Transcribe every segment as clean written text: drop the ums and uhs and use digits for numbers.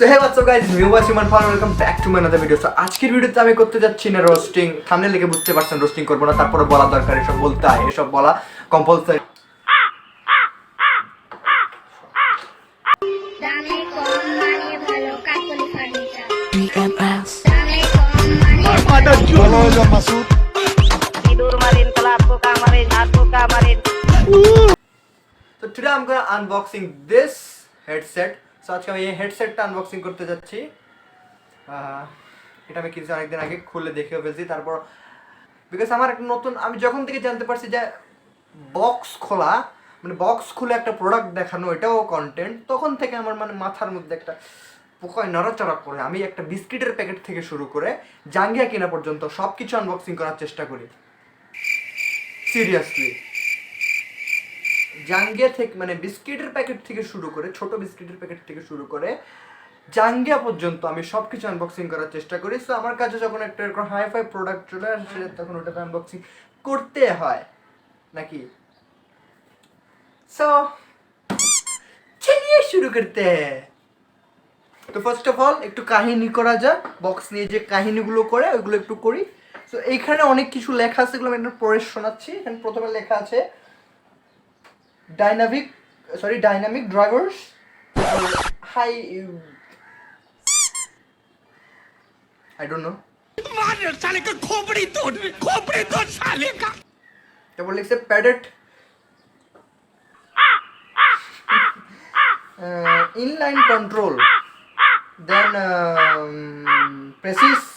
So hey, what's up guys, new Simon Fan, welcome back to my another video. So আজকের ভিডিওতে আমি করতে যাচ্ছি না রোস্টিং, থাম্বনেল দেখে বুঝতে পারছেন রোস্টিং করব না, তারপরে বলা দরকার, এসব বলতে হয়, এসব বলা কম্পালসারি। দামে কম মানে ভালো কাকলি ফার্নিচার BMS দামে কম মানে ভালো চলো মাসুদ ইদুর মারিন ক্লাবো কামারিন হাতো কামারিন। So today I'm going to unboxing this headset. So আজকে আমি এই হেডসেটটা আনবক্সিং করতে যাচ্ছি। এটা আমি কিছু অনেকদিন আগে খুলে দেখেও ফেলছি, তারপর বিকজ আমার একটা নতুন, আমি যখন থেকে জানতে পারছি যে বক্স খোলা মানে বক্স খুলে একটা প্রোডাক্ট দেখানো এটাও কন্টেন্ট, তখন থেকে আমার মানে মাথার মধ্যে একটা পোকায় নড়াচড়া করে আমি একটা বিস্কিটের প্যাকেট থেকে শুরু করে জাঙ্গিয়া কেনা পর্যন্ত সব কিছু আনবক্সিং করার চেষ্টা করি। সিরিয়াসলি জাঙ্গিয়া থেকে মানে বিস্কিটের প্যাকেট থেকে শুরু করে, ছোট বিস্কিটের প্যাকেট থেকে শুরু করে জাঙ্গিয়া পর্যন্ত আমি সব কিছু আনবক্সিং করার চেষ্টা করি। সো আমার কাছে যখন একটা এরকম হাই ফাই প্রোডাক্ট চলে আসে তখন ওটাকে আনবক্সিং করতে হয় নাকি। সো চলিয়ে শুরু করতে হ্যাঁ। তো ফার্স্ট অফ অল একটু কাহিনী করা যাক, বক্স নিয়ে যে কাহিনীগুলো করে ওইগুলো একটু করি। সো এইখানে অনেক কিছু লেখা আছে, এগুলো আমি একটু পড়ে শোনাচ্ছি। এখানে প্রথমে লেখা আছে dynamic drivers high I don't know मार साले का खोपड़ी तोड़ साले का क्या बोल लिखते padded inline control then precise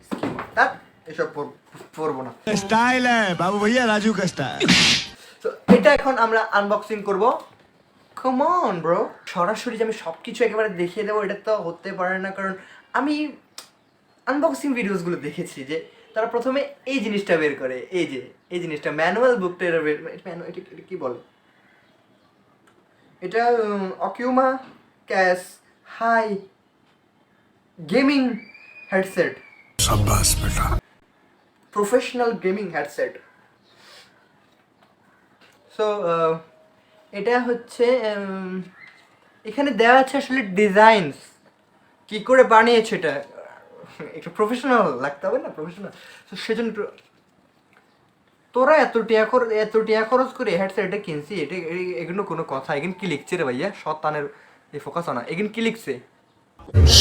schema that এসব পড়বো না, স্টাইল है बाबू भैया राजू का स्टाइल। তো এটা এখন আমরা আনবক্সিং করব। কাম অন ব্রো, সরাসরি যে আমি সব কিছু একেবারে দেখিয়ে দেবো এটা তো হতে পারে না, কারণ আমি আনবক্সিং ভিডিওসগুলো দেখেছি যে তারা প্রথমে এই জিনিসটা বের করে, এই জিনিসটা ম্যানুয়াল বুকটা বের, এটা কি বলে, এটা অকিউমা ক্যাশ হাই গেমিং হেডসেট, শাবাশ বেটা, প্রফেশনাল গেমিং হেডসেট। সো এটা হচ্ছে এখানে দেওয়া আছে আসলে ডিজাইনস কি করে বানিয়েছে, এটা একটু প্রফেশনাল লাগতে হবে না, প্রফেশনাল। তো সেজন্য তোরা এত টিয়া খরচ করে হেডসেটটা কিনছি, এটা এগুলো কোনো কথা। এখানে কি লিখছে রে ভাইয়া, শতানের এই ফোকাস না, এখানে কি লিখছে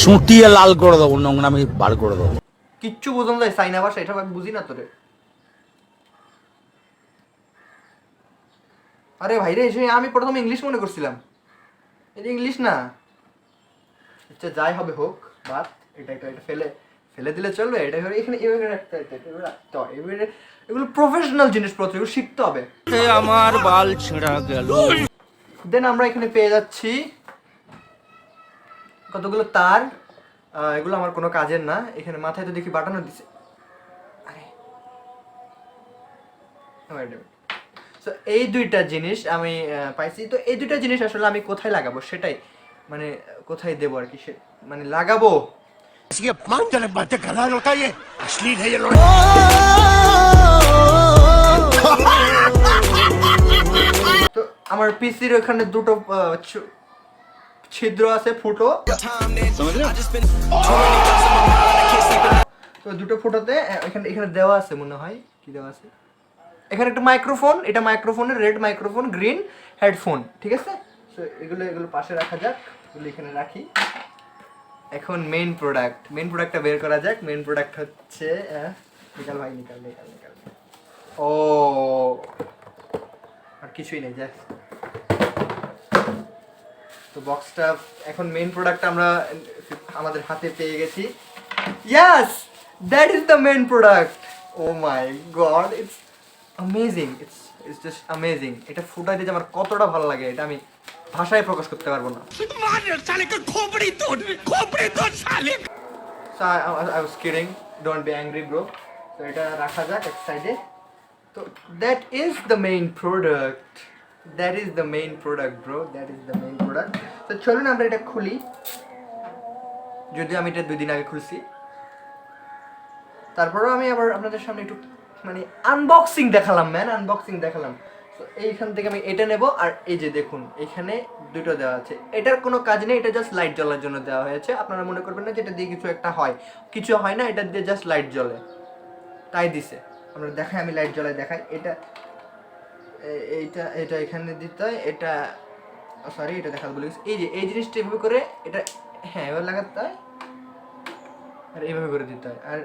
সুটিয়ে লাল করে দেবো, নোংরামি বার করে দেবো, কিচ্ছু বোঝানো যায় চাইনা ভাষা, এটা আমি বুঝি না তোরে। আরে ভাই রে, আমি প্রথমে ইংলিশ মনে করছিলাম, এটা ইংলিশ না। আচ্ছা যাই হবে হোক, বাট এটা ফেলে দিলে চলবে, এটা এখানে এভাবে রাখতে হয়, এগুলো প্রফেশনাল জিনিসপত্র, এগুলো শিখতে হবে। আমার বাল ছিঁড়া গেল। দেন আমরা এখানে পেয়ে যাচ্ছি কতগুলো তার, এগুলো আমার কোনো কাজের না। এখানে মাথায় তো দেখি বাটানো দিছে, আরে তো এই দুইটা জিনিস আমি পাইছি। তো এই দুইটা জিনিস আসলে আমি কোথায় লাগাবো সেটাই, মানে কোথায় দেবো আর কি, মানে লাগাবো। তো আমার পিসির ওখানে দুটো ছিদ্র আছে, ফুটো, তো দুটো ফুটোতে এখানে দেওয়া আছে, মনে হয় কি দেওয়া আছে, এখানে একটা মাইক্রোফোন, এটা মাইক্রোফোনের রেড মাইক্রোফোন, গ্রিন হেডফোন, ঠিক আছে। সো এগুলো পাশে রাখা যাক, এগুলো এখানে রাখি। এখন মেইন প্রোডাক্টটা বের করা যাক। মেইন প্রোডাক্ট হচ্ছে নিকাল ভাই, নিকাল। ও আর কিছুই নেই, যাক। তো বক্সটা এখন মেইন প্রোডাক্ট আমরা আমাদের হাতে পেয়ে গেছি। Yes, that is the main product. Oh my God, it's amazing, it's just amazing. এটা ফুটাইতে যে আমার কতটা ভালো লাগে এটা আমি ভাষায় প্রকাশ করতে পারবো না। So I was kidding, don't be angry bro. তো এটা রাখা যাক এক সাইডে। তো that is the main product bro, that is the main product. তো চলুন আমরা এটা খুলি, যদিও আমি এটা 2 দিন আগে খুলছি, তারপরেও আমি আবার আপনাদের সামনে একটু মানে আনবক্সিং দেখালাম। এইখান থেকে আমি এটা নেব, আর এই যে দেখুন এখানে দুটো দেওয়া আছে, এটার কোনো কাজ নেই, এটা জাস্ট লাইট জ্বলার জন্য দেওয়া হয়েছে। আপনারা মনে করবেন না যে এটা দিয়ে কিছু একটা হয়, কিছু হয় না, এটা দিয়ে জাস্ট লাইট জ্বলে, তাই দিছে। আমরা দেখাই, আমি লাইট জ্বলাই দেখাই। এটা এইটা এটা এখানে দিতে হয়, এটা সরি এটা দেখাতে ভুলে গেছি। এই যে এই জিনিসটা এভাবে করে এটা, হ্যাঁ এভাবে লাগাতে হয় আর এইভাবে করে দিতে হয়। আর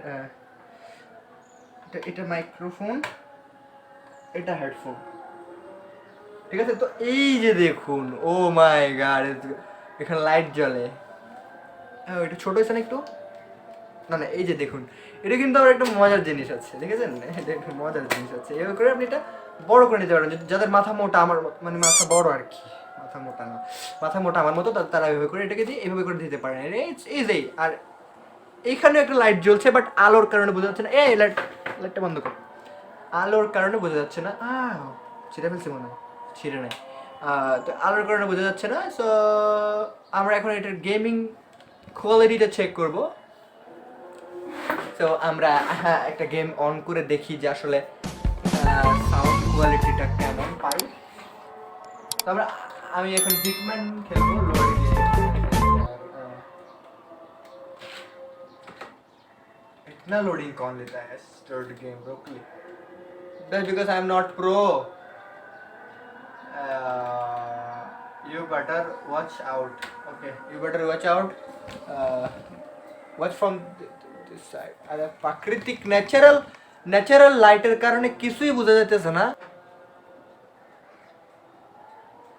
এটা মাইক্রোফোন, এটা হেডফোন, ঠিক আছে। তো এই যে দেখুন, ও মাই গড, এখানে লাইট জ্বলে। হ্যাঁ এটা ছোট হয়েছে না একটু, না না এই যে দেখুন, এটা কিন্তু আবার একটা মজার জিনিস আছে, দেখেছেন, এটা একটা মজার জিনিস আছে। এভাবে করে আপনি এটা বড় করে নিতে পারেন, যাদের মাথা মোটা, আমার মানে মাথা বড় আর কি, মাথা মোটা না, মাথা মোটা আমার মতো, তারা এভাবে করে এটাকে দিয়ে এভাবে করে দিতে পারেন, ইজি। আর এইখানে একটা লাইট জ্বলছে, বাট আলোর কারণে বোঝা যাচ্ছে না। এই লাইটটা বন্ধ কর, আলোর কারণে বোঝা যাচ্ছে না। ছিঁড়ে ফেলছি মনে হয়, ছিঁড়ে নেয়। তো আলোর কারণে বোঝা যাচ্ছে না। সো আমরা এখন এটার গেমিং কোয়ালিটিটা চেক করব। তো আমরা একটা গেম অন করে দেখি যে আসলে সাউন্ড কোয়ালিটিটা কেমন পাই। তো আমি এখন হিটম্যান খেলবো লোডে গিয়ে। इतना लोडिंग कौन लेता है start game Rockley, that's because I am not pro. You better watch out, okay, you better watch out, watch from this side. अरे प्राकृतिक ন্যাচারাল লাইটের কারণে কিছুই বোঝা যাইতেছে না।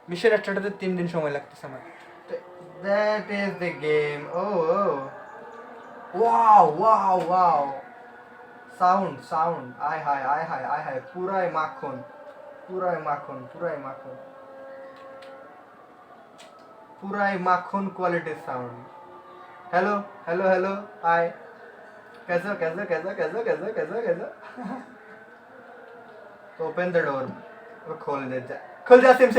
মিশন স্টার্ট হতে 3 দিন সময় লাগতেছে আমার। That is the game. Oh. Wow. Sound. আয় হায় পুরাই মাখন কোয়ালিটির সাউন্ড। हेलो हाय, कैसे ओपन द डोर, खोल जा सिम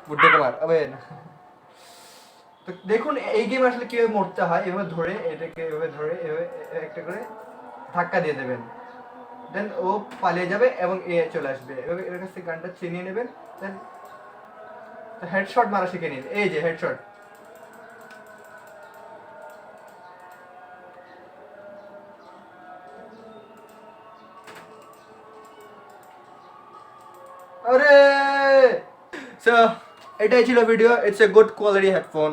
বুদ্ধে কামার আবে না। তো দেখুন এই গেম আসলে কিভাবে মরতে হয়, এভাবে ধরে এটাকে এভাবে ধরে এভাবে একটা করে ধাক্কা দিয়ে দেবেন, দেন ও পালিয়ে যাবে এবং এ চলে আসবে। এভাবে এর কাছ থেকে গানটা ছিনিয়ে নেবেন, দেন হেডশট মারা শিখে নিন। এই যে হেডশট, আরে সো এটাই ছিল video. It's a good quality headphone,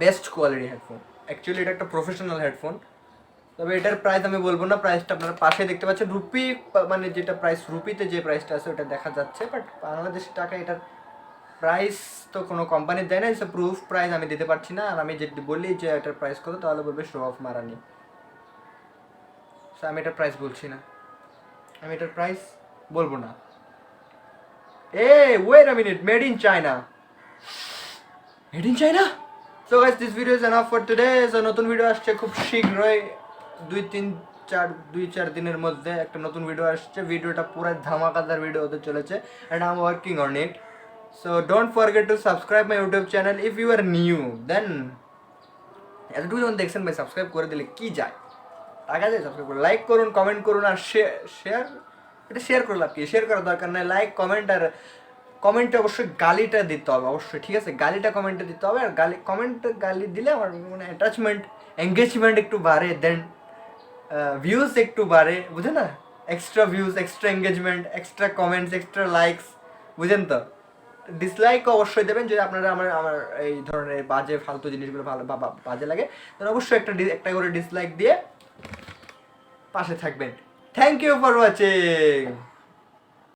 best quality headphone. Actually এটা একটা প্রফেশনাল হেডফোন। তবে এটার প্রাইস আমি বলবো না, প্রাইসটা আপনারা পাশে দেখতে পাচ্ছেন। রুপি মানে যেটা প্রাইস, রুপিতে যে প্রাইসটা আছে ওটা দেখা যাচ্ছে, বাট বাংলাদেশি টাকা এটার প্রাইস তো কোনো কোম্পানির দেয় না, ইটস প্রুফ প্রাইস আমি দিতে পারছি না। আর আমি যদি বলি যে এটার প্রাইস কত, তাহলে বলবে শো অফ মারানি। সো আমি এটার প্রাইস বলছি না, আমি এটার প্রাইস বলবো না। Wait a minute, made in China. So guys this video is enough for today. So নতুন ভিডিও আসছে খুব শীঘ্রই, 2-4 দিনের মধ্যে একটা নতুন ভিডিও আসছে। ভিডিওটা পুরো ধামাকাদার ভিডিও হতে চলেছে, and I am working on it. So don't forget to subscribe my YouTube channel if you are new. Then এতটুকু যখন দেখছেন ভাই, সাবস্ক্রাইব করে দিলে কি যায়, টাকা যায়। সাবস্ক্রাইব করুন, লাইক করুন, কমেন্ট করুন, আর শেয়ার করে লাভ কি, শেয়ার করার দরকার নেই। লাইক, কমেন্ট, আর কমেন্টে অবশ্যই গালিটা দিতে হবে, অবশ্যই, ঠিক আছে, গালিটা কমেন্টে দিতে হবে। আর গালি দিলে আমার মানে অ্যাটাচমেন্ট, এঙ্গেজমেন্ট একটু বাড়ে, দেন ভিউজ একটু বাড়ে, বুঝে না, extra views, extra engagement, extra comments, extra likes, বুঝেন তো। ডিসলাইক অবশ্যই দেবেন যদি আপনারা আমার এই ধরনের বাজে ফালতু জিনিসগুলো ভালো বা বাজে লাগে, তাহলে অবশ্যই একটা করে ডিসলাইক দিয়ে পাশে থাকবেন। Thank you for watching.